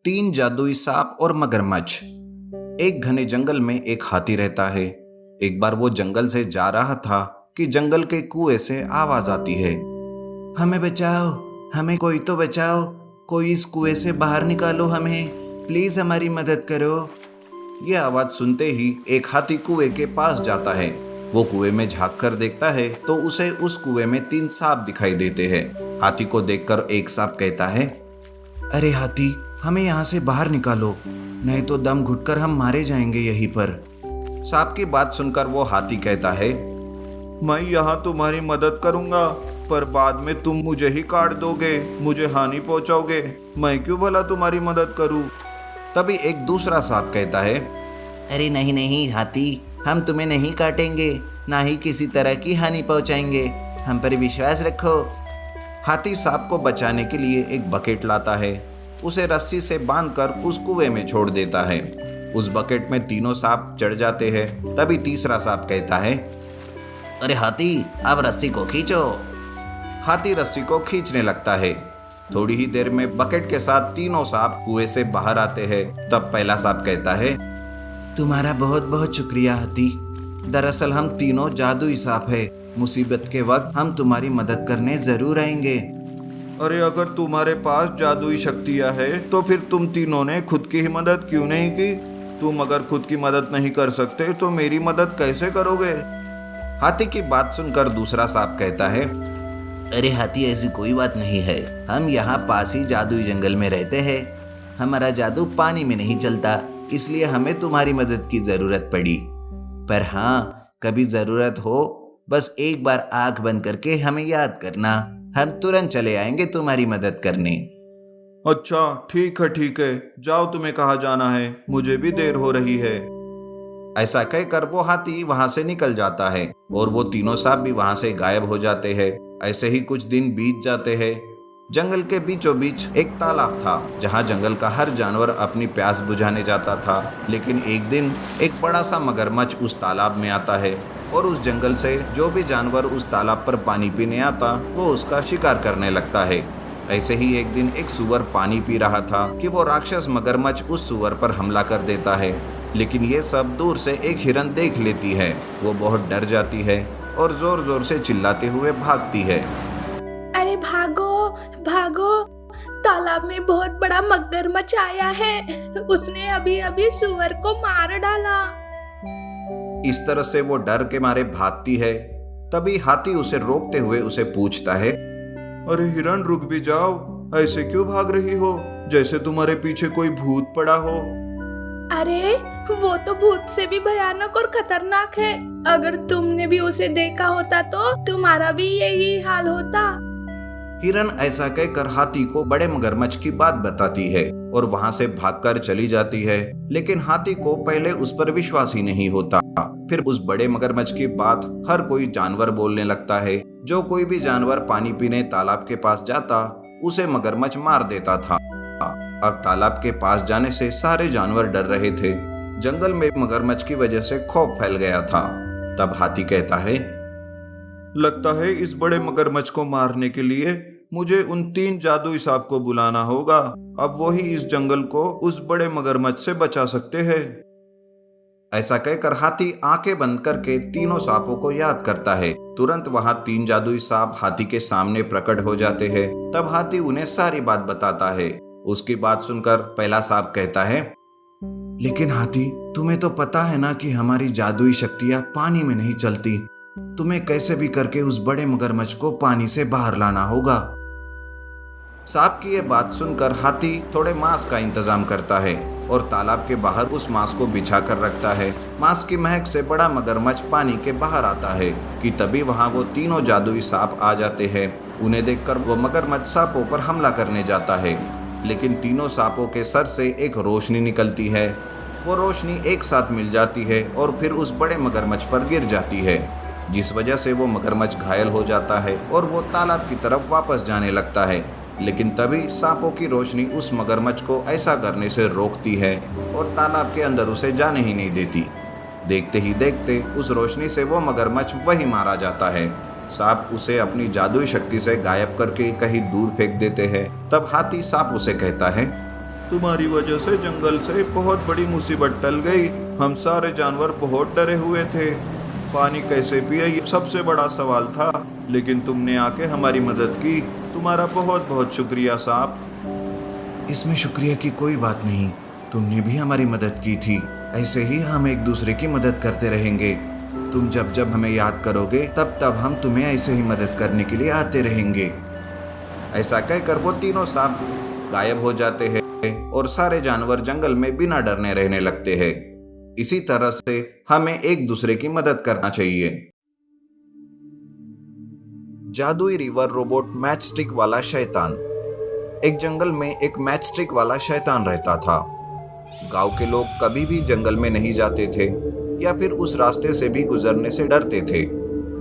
तीन जादुई सांप और मगरमच्छ। एक घने जंगल में एक हाथी रहता है। एक बार वो जंगल से जा रहा था कि जंगल के कुएं से आवाज आती है, हमें बचाओ, हमें कोई तो बचाओ, कोई इस कुएं से बाहर निकालो, हमें प्लीज हमारी मदद करो। ये आवाज सुनते ही एक हाथी कुएं के पास जाता है। वो कुएं में झांक कर देखता है तो उसे उस कुएं में तीन सांप दिखाई देते हैं। हाथी को देखकर एक सांप कहता है, अरे हाथी, हमें यहाँ से बाहर निकालो, नहीं तो दम घुटकर हम मारे जाएंगे यहीं पर। सांप की बात सुनकर वो हाथी कहता है, मैं यहाँ तुम्हारी मदद करूंगा, पर बाद में तुम मुझे ही काट दोगे, मुझे हानि पहुंचाओगे, मैं क्यों भला तुम्हारी मदद करूं। तभी एक दूसरा सांप कहता है, अरे नहीं नहीं हाथी, हम तुम्हें नहीं काटेंगे, ना ही किसी तरह की हानि पहुंचाएंगे, हम पर विश्वास रखो। हाथी सांप को बचाने के लिए एक बकेट लाता है, उसे रस्सी से बांधकर उस कुएं में छोड़ देता है। उस बकेट में तीनों सांप चढ़ जाते हैं। तभी तीसरा सांप कहता है, अरे हाथी, अब रस्सी को खींचो। हाथी रस्सी को खींचने लगता है। थोड़ी ही देर में बकेट के साथ तीनों सांप कुएं से बाहर आते हैं। तब पहला सांप कहता है, तुम्हारा बहुत बहुत शुक्रिया हाथी, दरअसल हम तीनों जादुई सांप हैं, मुसीबत के वक्त हम तुम्हारी मदद करने जरूर आएंगे। अरे अगर तुम्हारे पास जादुई शक्तियां हैं तो फिर तुम तीनों ने खुद की ही मदद क्यों नहीं की? तुम अगर खुद की मदद नहीं कर सकते तो मेरी मदद कैसे करोगे? हाथी की बात सुनकर दूसरा सांप कहता है, अरे हाथी, ऐसी कोई बात नहीं है, हम यहाँ पास ही जादुई जंगल में रहते हैं, हमारा जादू पानी में नहीं चलता, इसलिए हमें तुम्हारी मदद की जरूरत पड़ी। पर हाँ, कभी जरूरत हो बस एक बार आंख बंद करके हमें याद करना, हम तुरंत चले आएंगे तुम्हारी मदद करने। अच्छा ठीक है, जाओ, तुम्हें कहाँ जाना है, मुझे भी देर हो रही है। ऐसा कहकर वो हाथी वहां से निकल जाता है और वो तीनों सांप भी वहां से गायब हो जाते हैं। ऐसे ही कुछ दिन बीत जाते हैं। जंगल के बीचों बीच एक तालाब था जहां जंगल का हर जानवर अपनी प्यास बुझाने जाता था। लेकिन एक दिन एक बड़ा सा मगरमच्छ उस तालाब में आता है और उस जंगल से जो भी जानवर उस तालाब पर पानी पीने आता वो उसका शिकार करने लगता है। ऐसे ही एक दिन एक सुअर पानी पी रहा था कि वो राक्षस मगरमच्छ उस सुअर पर हमला कर देता है। लेकिन ये सब दूर से एक हिरन देख लेती है। वो बहुत डर जाती है और जोर जोर से चिल्लाते हुए भागती है, अरे भागो भागो, तालाब में बहुत बड़ा मगरमच्छ आया है, उसने अभी अभी सुअर को मार डाला। इस तरह से वो डर के मारे भागती है। तभी हाथी उसे रोकते हुए उसे पूछता है, अरे हिरन, रुक भी जाओ, ऐसे क्यों भाग रही हो, जैसे तुम्हारे पीछे कोई भूत पड़ा हो। अरे वो तो भूत से भी भयानक और खतरनाक है, अगर तुमने भी उसे देखा होता तो तुम्हारा भी यही हाल होता। हिरन ऐसा कहकर हाथी को बड़े मगरमच्छ की बात बताती है और वहां से भागकर चली जाती है। लेकिन हाथी को पहले उस पर विश्वास ही नहीं होता। फिर उस बड़े मगरमच्छ की बात हर कोई जानवर बोलने लगता है। जो कोई भी जानवर पानी पीने तालाब के पास जाता उसे मगरमच्छ मार देता था। अब तालाब के पास जाने से सारे जानवर डर रहे थे। जंगल में मगरमच्छ की वजह से खौफ फैल गया था। तब हाथी कहता है, लगता है इस बड़े मगरमच्छ को मारने के लिए मुझे उन तीन जादुई सांप को बुलाना होगा। अब वो ही इस जंगल को उस बड़े मगरमच्छ से बचा सकते हैं। ऐसा कहकर हाथी आंखें बंद करके तीनों सांपों को याद करता है। तुरंत वहां तीन जादुई सांप हाथी के सामने प्रकट हो जाते हैं। तब हाथी उन्हें सारी बात बताता है। उसकी बात सुनकर पहला सांप कहता है, लेकिन हाथी, तुम्हें तो पता है ना कि हमारी जादुई शक्तियां पानी में नहीं चलती, तुम्हें कैसे भी करके उस बड़े मगरमच्छ को पानी से बाहर लाना होगा। सांप की ये बात सुनकर हाथी थोड़े मांस का इंतजाम करता है और तालाब के बाहर उस मांस को बिछा कर रखता है। मांस की महक से बड़ा मगरमच्छ पानी के बाहर आता है कि तभी वहां वो तीनों जादुई सांप आ जाते हैं। उन्हें देखकर वो मगरमच्छ सांपों पर हमला करने जाता है। लेकिन तीनों सांपों के सर से एक रोशनी निकलती है। वो रोशनी एक साथ मिल जाती है और फिर उस बड़े मगरमच्छ पर गिर जाती है, जिस वजह से वो मगरमच्छ घायल हो जाता है और वो तालाब की तरफ वापस जाने लगता है। लेकिन तभी सांपों की रोशनी उस मगरमच्छ को ऐसा करने से रोकती है और तालाब के अंदर उसे जाने ही नहीं देती। देखते ही देखते उस रोशनी से वो मगरमच्छ वही मारा जाता है। सांप उसे अपनी जादुई शक्ति से गायब करके कहीं दूर फेंक देते हैं। तब हाथी सांप उसे कहता है, तुम्हारी वजह से जंगल से बहुत बड़ी मुसीबत टल गई। हम सारे जानवर बहुत डरे हुए थे। पानी कैसे पिए ये सबसे बड़ा सवाल था, लेकिन तुमने आके हमारी मदद की। तुम्हारा बहुत बहुत शुक्रिया साहब। इसमें शुक्रिया की कोई बात नहीं, तुमने भी हमारी मदद की थी। ऐसे ही हम एक दूसरे की मदद करते रहेंगे। तुम जब जब हमें याद करोगे तब तब हम तुम्हें ऐसे ही मदद करने के लिए आते रहेंगे। ऐसा कहकर वो तीनों सांप गायब हो जाते हैं और सारे जानवर जंगल में बिना डरने रहने लगते हैं। इसी तरह से हमें एक दूसरे की मदद करना चाहिए। जादुई रिवर रोबोट मैच स्टिक वाला शैतान। एक जंगल में एक मैच स्टिक वाला शैतान रहता था। गांव के लोग कभी भी जंगल में नहीं जाते थे या फिर उस रास्ते से भी गुजरने से डरते थे।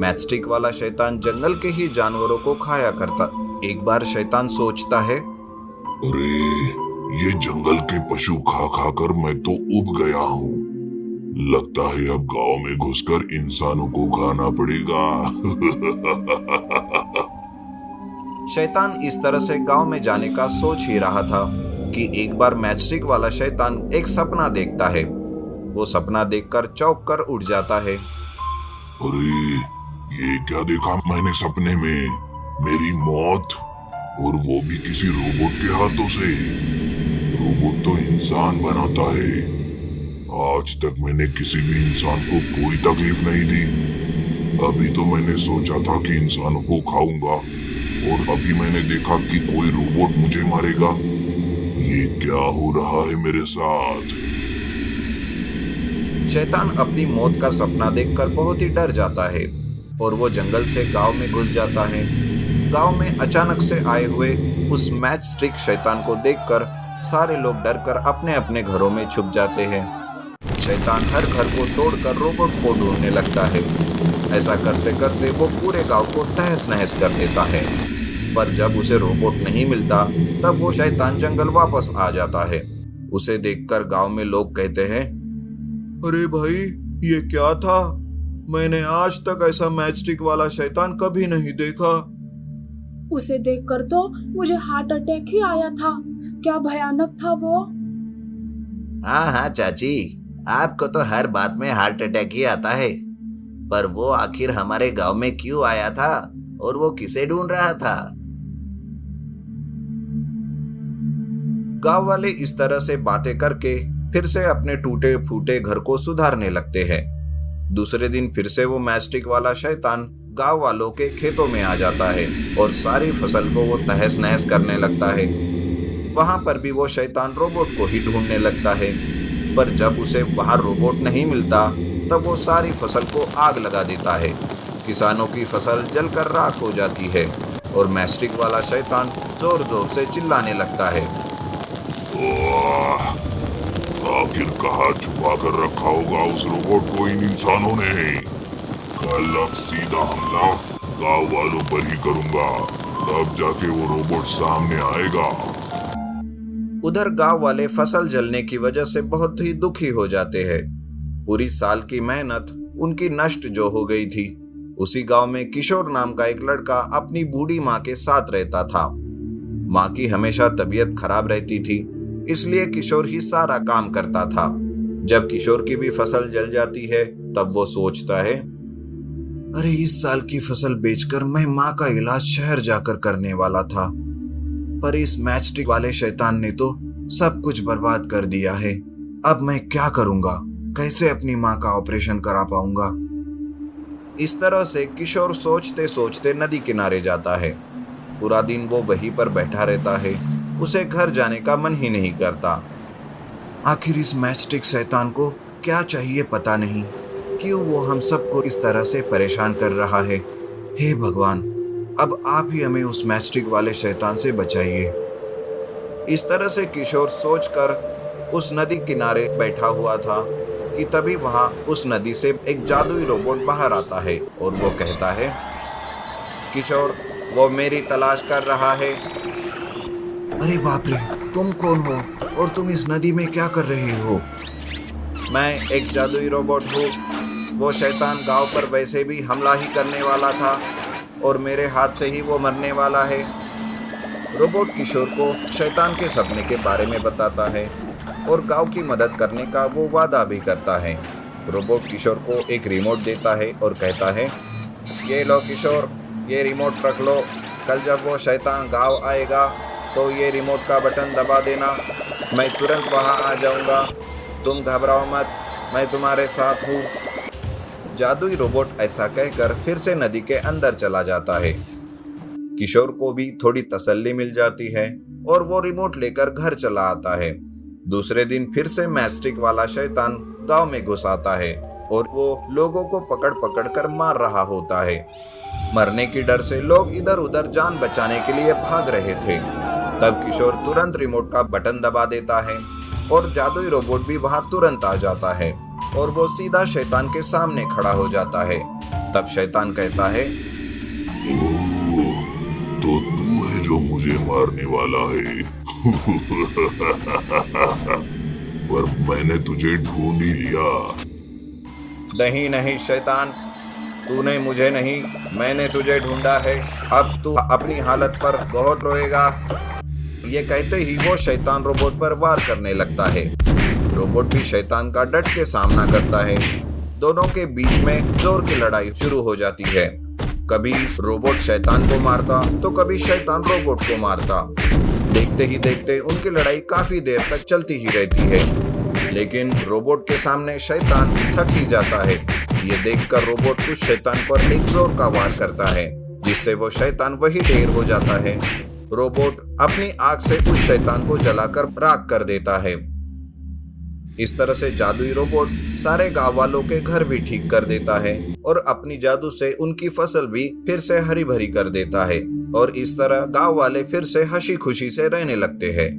मैच स्टिक वाला शैतान जंगल के ही जानवरों को खाया करता। एक बार शैतान सोचता है, अरे ये जंगल के पशु खा खा कर मैं तो उब गया हूँ। लगता है अब गांव में घुसकर इंसानों को खाना पड़ेगा। शैतान इस तरह से गांव में जाने का सोच ही रहा था कि एक बार मैच स्टिक वाला शैतान एक सपना देखता है। वो सपना देखकर चौंक कर उठ जाता है। अरे ये क्या देखा मैंने सपने में? मेरी मौत, और वो भी किसी रोबोट के हाथों से। रोबोट तो इंसान बनाता है। आज तक मैंने किसी भी इंसान को कोई तकलीफ नहीं दी। अभी तो मैंने सोचा था कि इंसानों को खाऊंगा, और अभी मैंने देखा कि कोई रोबोट मुझे मारेगा। ये क्या हो रहा है मेरे साथ? शैतान अपनी मौत का सपना देखकर बहुत ही डर जाता है और वो जंगल से गांव में घुस जाता है। गांव में अचानक से आए हुए उस मैच स्टिक शैतान को देखकर सारे लोग डरकर अपने अपने घरों में छुप जाते हैं। शैतान हर घर को तोड़कर रोबोट को ढूंढने लगता है। ऐसा करते करते वो पूरे गांव को तहस नहस कर देता है। पर जब उसे रोबोट नहीं मिलता तब वो शैतान जंगल वापस आ जाता है। उसे देखकर गांव में लोग कहते हैं, अरे भाई ये क्या था? मैंने आज तक ऐसा मैच स्टिक वाला शैतान कभी नहीं देखा। उसे देखकर तो मुझे हार्ट अटैक ही आया था। क्या भयानक था वो। हाँ हाँ चाची, आपको तो हर बात में हार्ट अटैक ही आता है। पर वो आखिर हमारे गांव में क्यों आया था और वो किसे ढूंढ रहा था? गांव वाले इस तरह से बातें करके फिर से अपने टूटे फूटे घर को सुधारने लगते हैं। दूसरे दिन फिर से वो मैच स्टिक वाला शैतान गांव वालों के खेतों में आ जाता है और सारी फसल को वो तहस नहस करने लगता है। वहां पर भी वो शैतान रोबोट को ही ढूंढने लगता है। पर जब उसे वहां रोबोट नहीं मिलता तब वो सारी फसल को आग लगा देता है। किसानों की फसल जलकर राख हो जाती है और मैच स्टिक वाला शैतान जोर जोर से चिल्लाने लगता है। आखिर कहाँ छुपा कर रखा होगा उस रोबोट को इन इंसानों ने? कल अब सीधा हमला गांव वालों पर ही करूंगा, तब जाके वो रोबोट सामने आएगा। उधर गांव वाले फसल जलने की वजह से बहुत ही दुखी हो जाते हैं। पूरी साल की मेहनत उनकी नष्ट जो हो गई थी। उसी गांव में किशोर नाम का एक लड़का अपनी बूढ़ी माँ के साथ रहता था। माँ की हमेशा तबीयत खराब रहती थी, इसलिए किशोर ही सारा काम करता था। जब किशोर की भी फसल जल जाती है तब वो सोचता है, अरे इस साल की फसल बेचकर मैं माँ का इलाज शहर जाकर करने वाला था, पर इस मैच स्टिक वाले शैतान ने तो सब कुछ बर्बाद कर दिया है। अब मैं क्या करूंगा? कैसे अपनी माँ का ऑपरेशन करा पाऊंगा? इस तरह से किशोर सोचते सोचते नदी किनारे जाता है। पूरा दिन वो वहीं पर बैठा रहता है। उसे घर जाने का मन ही नहीं करता। आखिर इस मैच स्टिक शैतान को क्या चाहिए पता नहीं, क्यों वो हम सबको इस तरह से परेशान कर रहा है। हे भगवान, अब आप ही हमें उस मैच स्टिक वाले शैतान से बचाइए। इस तरह से किशोर सोचकर उस नदी किनारे बैठा हुआ था कि तभी वहां उस नदी से एक जादुई रोबोट बाहर आता है और वो कहता है, किशोर वो मेरी तलाश कर रहा है। अरे बाप रे, तुम कौन हो और तुम इस नदी में क्या कर रहे हो? मैं एक जादुई रोबोट हूँ। वो शैतान गांव पर वैसे भी हमला ही करने वाला था और मेरे हाथ से ही वो मरने वाला है। रोबोट किशोर को शैतान के सपने के बारे में बताता है और गांव की मदद करने का वो वादा भी करता है। रोबोट किशोर को एक रिमोट देता है और कहता है, ये लो किशोर, ये रिमोट रख लो। कल जब वो शैतान गांव आएगा तो ये रिमोट का बटन दबा देना, मैं तुरंत वहां आ जाऊंगा। तुम घबराओ मत, मैं तुम्हारे साथ हूँ। जादुई रोबोट ऐसा कहकर फिर से नदी के अंदर चला जाता है। किशोर को भी थोड़ी तसल्ली मिल जाती है और वो रिमोट लेकर घर चला आता है। दूसरे दिन फिर से मैचस्टिक वाला शैतान गांव में घुस आता है और वो लोगों को पकड़ पकड़ कर मार रहा होता है। मरने की डर से लोग इधर उधर जान बचाने के लिए भाग रहे थे। तब किशोर तुरंत रिमोट का बटन दबा देता है और जादुई रोबोट भी वहां तुरंत आ जाता है और वो सीधा शैतान के सामने खड़ा हो जाता है। तब शैतान कहता है, ओह, तो तू है जो मुझे मारने वाला है। पर मैंने तुझे ढूंढ ही लिया। नहीं नहीं शैतान, तूने मुझे नहीं, मैंने तुझे ढूंढा है। अब तू अपनी हालत पर बहुत रोएगा। ये कहते ही वो शैतान रोबोट पर वार करने लगता है। रोबोट भी शैतान का डट के सामना करता है। दोनों के बीच में जोर की लड़ाई शुरू हो जाती है। कभी रोबोट शैतान को मारता तो कभी शैतान रोबोट को मारता। देखते ही देखते उनकी लड़ाई काफी देर तक चलती ही रहती है, लेकिन रोबोट के सामने शैतान थक ही जाता है। ये देखकर रोबोट उस शैतान पर एक जोर का वार करता है, जिससे वो शैतान वही ढेर हो जाता है। रोबोट अपनी आग से उस शैतान को जलाकर राख कर देता है। इस तरह से जादुई रोबोट सारे गांव वालों के घर भी ठीक कर देता है और अपनी जादू से उनकी फसल भी फिर से हरी भरी कर देता है और इस तरह गांव वाले फिर से हंसी खुशी से रहने लगते हैं।